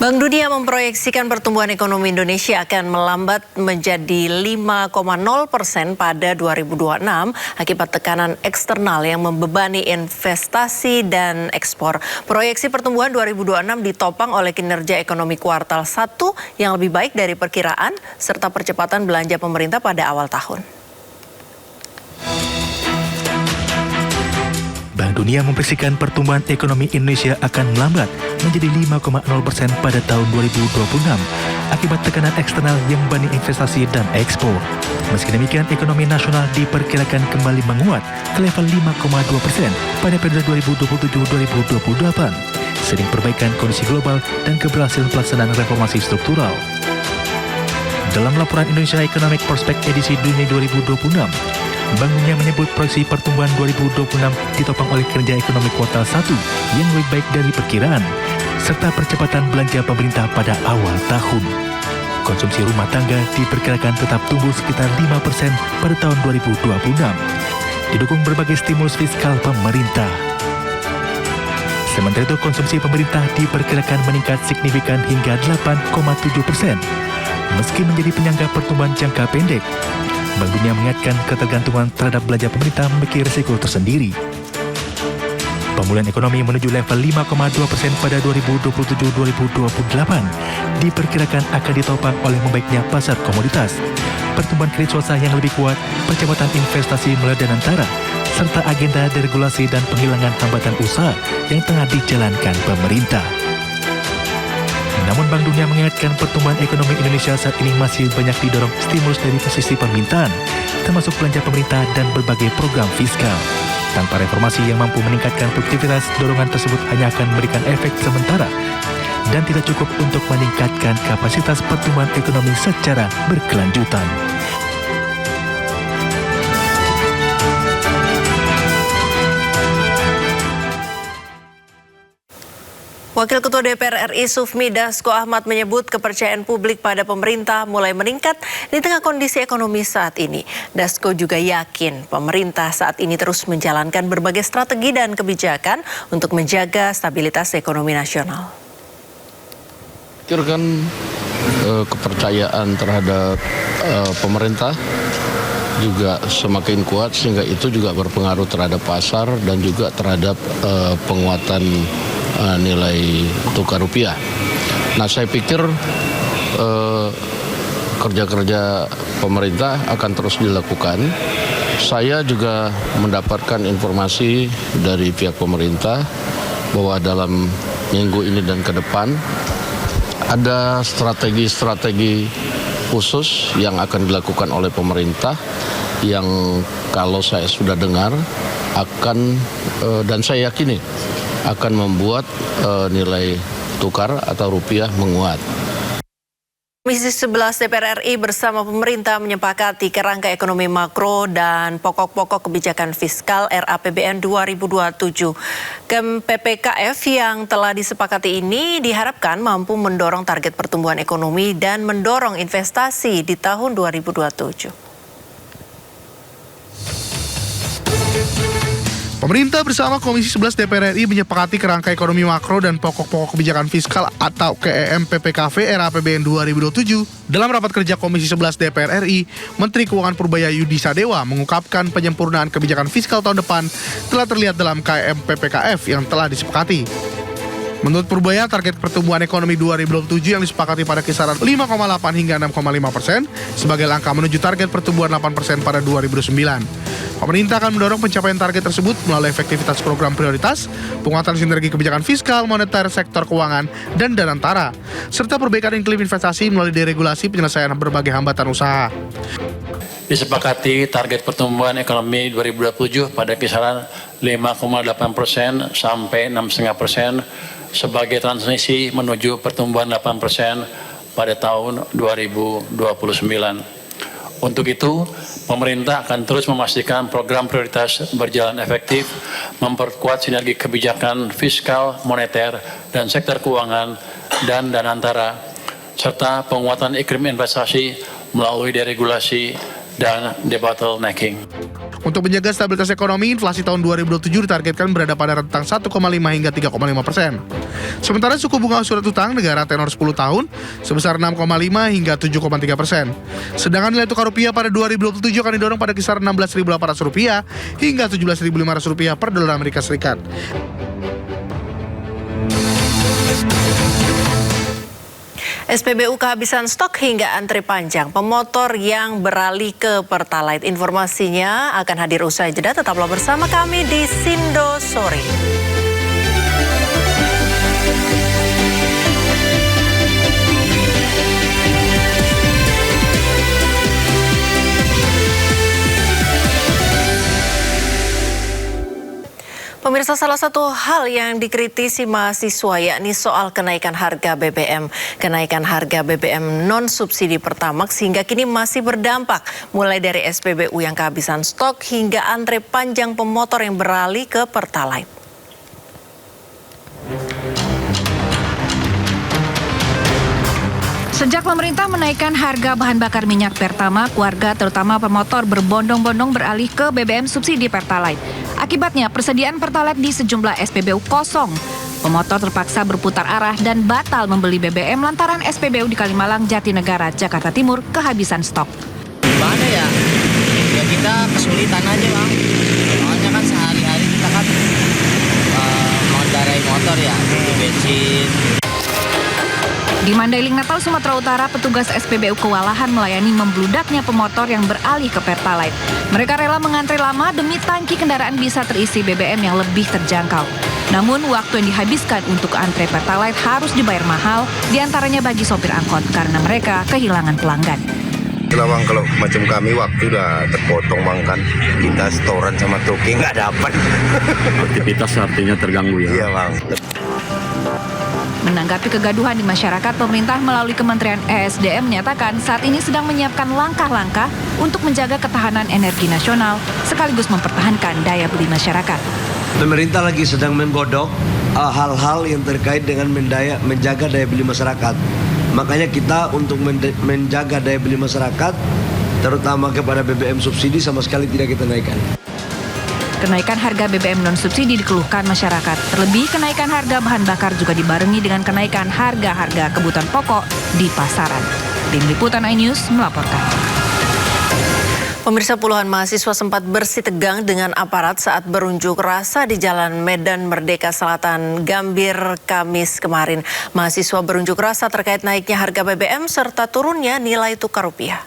Bank Dunia memproyeksikan pertumbuhan ekonomi Indonesia akan melambat menjadi 5,0% pada 2026 akibat tekanan eksternal yang membebani investasi dan ekspor. Proyeksi pertumbuhan 2026 ditopang oleh kinerja ekonomi kuartal 1 yang lebih baik dari perkiraan serta percepatan belanja pemerintah pada awal tahun. Bank Dunia memprediksikan pertumbuhan ekonomi Indonesia akan melambat menjadi 5,0% pada tahun 2026 akibat tekanan eksternal yang membebani investasi dan ekspor. Meski demikian, ekonomi nasional diperkirakan kembali menguat ke level 5,2% pada periode 2027-2028, seiring perbaikan kondisi global dan keberhasilan pelaksanaan reformasi struktural. Dalam laporan Indonesia Economic Prospect edisi Juni 2026, Bank Dunia menyebut proyeksi pertumbuhan 2026 ditopang oleh kinerja ekonomi kuartal 1 yang lebih baik dari perkiraan, serta percepatan belanja pemerintah pada awal tahun. Konsumsi rumah tangga diperkirakan tetap tumbuh sekitar 5% pada tahun 2026, didukung berbagai stimulus fiskal pemerintah. Sementara itu, konsumsi pemerintah diperkirakan meningkat signifikan hingga 8,7%, meski menjadi penyangga pertumbuhan jangka pendek. Bank Dunia mengingatkan ketergantungan terhadap belanja pemerintah memiliki risiko tersendiri. Pemulihan ekonomi menuju level 5,2% pada 2027-2028 diperkirakan akan ditopang oleh membaiknya pasar komoditas, pertumbuhan kredit swasta yang lebih kuat, percepatan investasi melalui dana antara, serta agenda deregulasi dan penghilangan hambatan usaha yang tengah dijalankan pemerintah. Namun Bank Dunia mengingatkan pertumbuhan ekonomi Indonesia saat ini masih banyak didorong stimulus dari sisi permintaan, termasuk belanja pemerintah dan berbagai program fiskal. Tanpa reformasi yang mampu meningkatkan produktivitas, dorongan tersebut hanya akan memberikan efek sementara dan tidak cukup untuk meningkatkan kapasitas pertumbuhan ekonomi secara berkelanjutan. Wakil Ketua DPR RI Sufmi Dasko Ahmad menyebut kepercayaan publik pada pemerintah mulai meningkat di tengah kondisi ekonomi saat ini. Dasko juga yakin pemerintah saat ini terus menjalankan berbagai strategi dan kebijakan untuk menjaga stabilitas ekonomi nasional. Kan kepercayaan terhadap pemerintah juga semakin kuat, sehingga itu juga berpengaruh terhadap pasar dan juga terhadap penguatan nilai tukar rupiah. Nah, saya pikir kerja-kerja pemerintah akan terus dilakukan. Saya juga mendapatkan informasi dari pihak pemerintah bahwa dalam minggu ini dan ke depan ada strategi-strategi khusus yang akan dilakukan oleh pemerintah yang kalau saya sudah dengar akan dan saya yakini akan membuat nilai tukar atau rupiah menguat. Komisi 11 DPR RI bersama pemerintah menyepakati kerangka ekonomi makro dan pokok-pokok kebijakan fiskal RAPBN 2027. PPKF yang telah disepakati ini diharapkan mampu mendorong target pertumbuhan ekonomi dan mendorong investasi di tahun 2027. Pemerintah bersama Komisi 11 DPR RI menyepakati kerangka ekonomi makro dan pokok-pokok kebijakan fiskal atau KEM PPKV RAPBN 2027. Dalam rapat kerja Komisi 11 DPR RI, Menteri Keuangan Purbaya Yudi Sadewa mengungkapkan penyempurnaan kebijakan fiskal tahun depan telah terlihat dalam KEM PPKF yang telah disepakati. Menurut Purbaya, target pertumbuhan ekonomi 2027 yang disepakati pada kisaran 5,8 hingga 6,5% sebagai langkah menuju target pertumbuhan 8% pada 2009. Pemerintah akan mendorong pencapaian target tersebut melalui efektivitas program prioritas, penguatan sinergi kebijakan fiskal, moneter, sektor keuangan, dan dana antara, serta perbaikan iklim investasi melalui deregulasi penyelesaian berbagai hambatan usaha. Disepakati target pertumbuhan ekonomi 2027 pada kisaran 5,8% sampai 6,5% sebagai transisi menuju pertumbuhan 8% pada tahun 2029. Untuk itu, pemerintah akan terus memastikan program prioritas berjalan efektif, memperkuat sinergi kebijakan fiskal, moneter, dan sektor keuangan dan dana antara, serta penguatan iklim investasi melalui deregulasi dan debottlenecking. Untuk menjaga stabilitas ekonomi, inflasi tahun 2027 ditargetkan berada pada rentang 1,5 hingga 3,5%. Sementara suku bunga surat utang negara tenor 10 tahun sebesar 6,5 hingga 7,3%. Sedangkan nilai tukar rupiah pada 2027 akan didorong pada kisaran Rp16.800 hingga Rp17.500 per dolar Amerika Serikat. SPBU kehabisan stok hingga antri panjang. Pemotor yang beralih ke Pertalite. Informasinya akan hadir usai jeda. Tetaplah bersama kami di Sindo Sore. Pemirsa, salah satu hal yang dikritisi mahasiswa yakni soal kenaikan harga BBM. Kenaikan harga BBM non-subsidi Pertamax hingga kini masih berdampak. Mulai dari SPBU yang kehabisan stok hingga antre panjang pemotor yang beralih ke Pertalite. Sejak pemerintah menaikkan harga bahan bakar minyak Pertamax, warga terutama pemotor berbondong-bondong beralih ke BBM subsidi Pertalite. Akibatnya persediaan Pertalite di sejumlah SPBU kosong. Pemotor terpaksa berputar arah dan batal membeli BBM lantaran SPBU di Kalimalang, Jatinegara, Jakarta Timur kehabisan stok. Gimana ya? Ya kita kesulitan aja, Bang. Soalnya kan sehari-hari kita kan mengendarai motor ya, beli bensin. Di Mandailing, Natal, Sumatera Utara, petugas SPBU kewalahan melayani membludaknya pemotor yang beralih ke Pertalite. Mereka rela mengantre lama demi tangki kendaraan bisa terisi BBM yang lebih terjangkau. Namun, waktu yang dihabiskan untuk antre Pertalite harus dibayar mahal, diantaranya bagi sopir angkot karena mereka kehilangan pelanggan. Bang, kalau macam kami waktu udah terpotong, Bang, kan kita setoran sama toke nggak dapat. Aktivitas artinya terganggu ya? Iya, Bang. Menanggapi kegaduhan di masyarakat, pemerintah melalui Kementerian ESDM menyatakan saat ini sedang menyiapkan langkah-langkah untuk menjaga ketahanan energi nasional sekaligus mempertahankan daya beli masyarakat. Pemerintah lagi sedang menggodok hal-hal yang terkait dengan menjaga daya beli masyarakat. Makanya kita untuk menjaga daya beli masyarakat, terutama kepada BBM subsidi, sama sekali tidak kita naikkan. Kenaikan harga BBM non-subsidi dikeluhkan masyarakat. Terlebih, kenaikan harga bahan bakar juga dibarengi dengan kenaikan harga-harga kebutuhan pokok di pasaran. Tim Liputan iNews melaporkan. Pemirsa, puluhan mahasiswa sempat bersitegang dengan aparat saat berunjuk rasa di Jalan Medan Merdeka Selatan, Gambir, Kamis kemarin. Mahasiswa berunjuk rasa terkait naiknya harga BBM serta turunnya nilai tukar rupiah.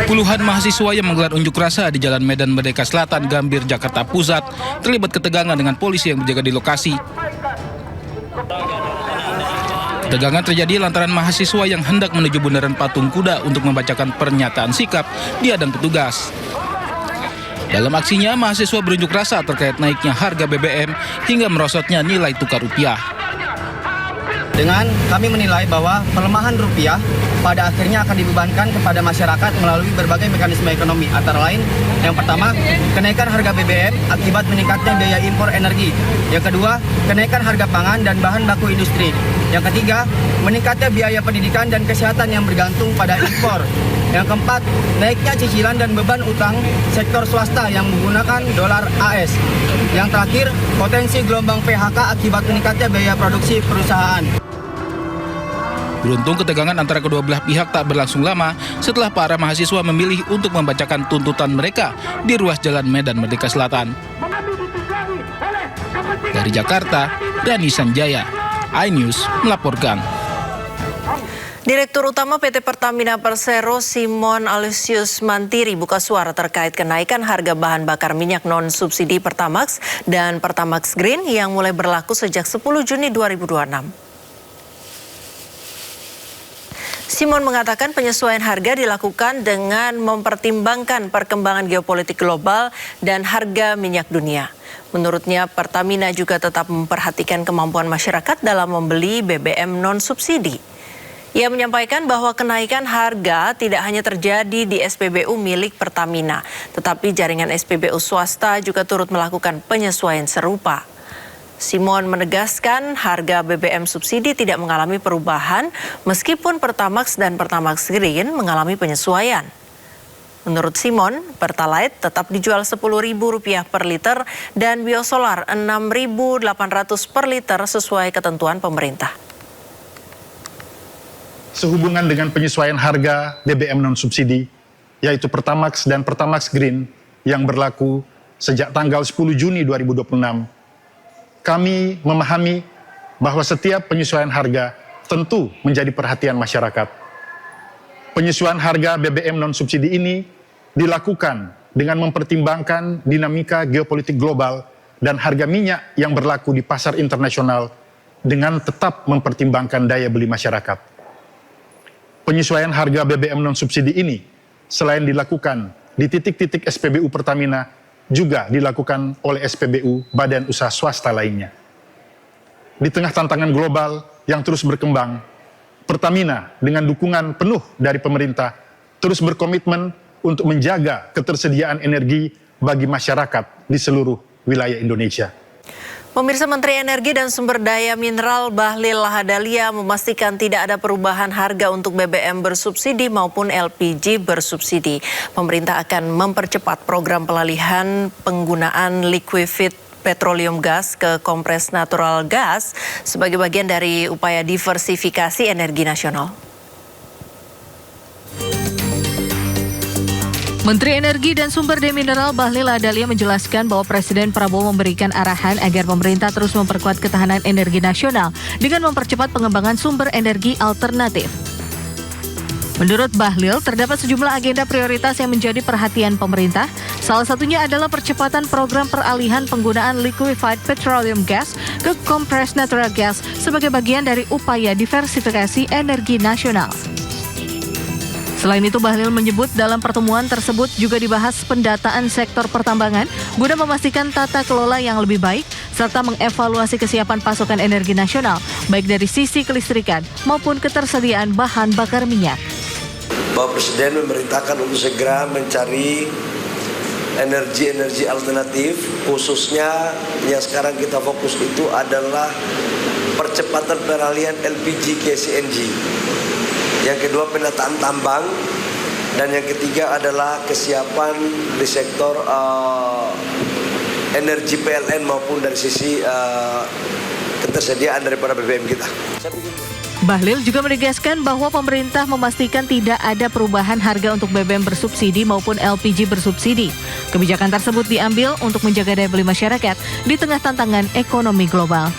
Puluhan mahasiswa yang menggelar unjuk rasa di Jalan Medan Merdeka Selatan, Gambir, Jakarta Pusat terlibat ketegangan dengan polisi yang berjaga di lokasi. Ketegangan terjadi lantaran mahasiswa yang hendak menuju Bundaran Patung Kuda untuk membacakan pernyataan sikap dihadang petugas. Dalam aksinya, mahasiswa berunjuk rasa terkait naiknya harga BBM hingga merosotnya nilai tukar rupiah. Dengan kami menilai bahwa pelemahan rupiah pada akhirnya akan dibebankan kepada masyarakat melalui berbagai mekanisme ekonomi. Antara lain, yang pertama, kenaikan harga BBM akibat meningkatnya biaya impor energi. Yang kedua, kenaikan harga pangan dan bahan baku industri. Yang ketiga, meningkatnya biaya pendidikan dan kesehatan yang bergantung pada impor. Yang keempat, naiknya cicilan dan beban utang sektor swasta yang menggunakan dolar AS. Yang terakhir, potensi gelombang PHK akibat meningkatnya biaya produksi perusahaan. Beruntung ketegangan antara kedua belah pihak tak berlangsung lama setelah para mahasiswa memilih untuk membacakan tuntutan mereka di ruas Jalan Medan Merdeka Selatan. Dari Jakarta, Dani Sanjaya, iNews melaporkan. Direktur Utama PT Pertamina Persero Simon Alusius Mantiri buka suara terkait kenaikan harga bahan bakar minyak non-subsidi Pertamax dan Pertamax Green yang mulai berlaku sejak 10 Juni 2026. Simon mengatakan penyesuaian harga dilakukan dengan mempertimbangkan perkembangan geopolitik global dan harga minyak dunia. Menurutnya, Pertamina juga tetap memperhatikan kemampuan masyarakat dalam membeli BBM non-subsidi. Ia menyampaikan bahwa kenaikan harga tidak hanya terjadi di SPBU milik Pertamina, tetapi jaringan SPBU swasta juga turut melakukan penyesuaian serupa. Simon menegaskan harga BBM subsidi tidak mengalami perubahan meskipun Pertamax dan Pertamax Green mengalami penyesuaian. Menurut Simon, Pertalite tetap dijual Rp10.000 per liter dan biosolar Rp6.800 per liter sesuai ketentuan pemerintah. Sehubungan dengan penyesuaian harga BBM non-subsidi, yaitu Pertamax dan Pertamax Green yang berlaku sejak tanggal 10 Juni 2026, kami memahami bahwa setiap penyesuaian harga tentu menjadi perhatian masyarakat. Penyesuaian harga BBM non-subsidi ini dilakukan dengan mempertimbangkan dinamika geopolitik global dan harga minyak yang berlaku di pasar internasional dengan tetap mempertimbangkan daya beli masyarakat. Penyesuaian harga BBM non-subsidi ini selain dilakukan di titik-titik SPBU Pertamina, juga dilakukan oleh SPBU Badan Usaha Swasta lainnya. Di tengah tantangan global yang terus berkembang, Pertamina dengan dukungan penuh dari pemerintah terus berkomitmen untuk menjaga ketersediaan energi bagi masyarakat di seluruh wilayah Indonesia. Pemirsa, Menteri Energi dan Sumber Daya Mineral Bahlil Lahadalia memastikan tidak ada perubahan harga untuk BBM bersubsidi maupun LPG bersubsidi. Pemerintah akan mempercepat program pelalihan penggunaan liquefied petroleum gas ke kompres natural gas sebagai bagian dari upaya diversifikasi energi nasional. Menteri Energi dan Sumber Daya Mineral Bahlil Lahadalia menjelaskan bahwa Presiden Prabowo memberikan arahan agar pemerintah terus memperkuat ketahanan energi nasional dengan mempercepat pengembangan sumber energi alternatif. Menurut Bahlil, terdapat sejumlah agenda prioritas yang menjadi perhatian pemerintah. Salah satunya adalah percepatan program peralihan penggunaan liquefied petroleum gas ke compressed natural gas sebagai bagian dari upaya diversifikasi energi nasional. Selain itu, Bahlil menyebut dalam pertemuan tersebut juga dibahas pendataan sektor pertambangan guna memastikan tata kelola yang lebih baik serta mengevaluasi kesiapan pasokan energi nasional baik dari sisi kelistrikan maupun ketersediaan bahan bakar minyak. Bapak Presiden memerintahkan untuk segera mencari energi-energi alternatif, khususnya yang sekarang kita fokus itu adalah percepatan peralihan LPG ke CNG. Yang kedua penataan tambang, dan yang ketiga adalah kesiapan di sektor energi PLN maupun dari sisi ketersediaan daripada BBM kita. Bahlil juga menegaskan bahwa pemerintah memastikan tidak ada perubahan harga untuk BBM bersubsidi maupun LPG bersubsidi. Kebijakan tersebut diambil untuk menjaga daya beli masyarakat di tengah tantangan ekonomi global.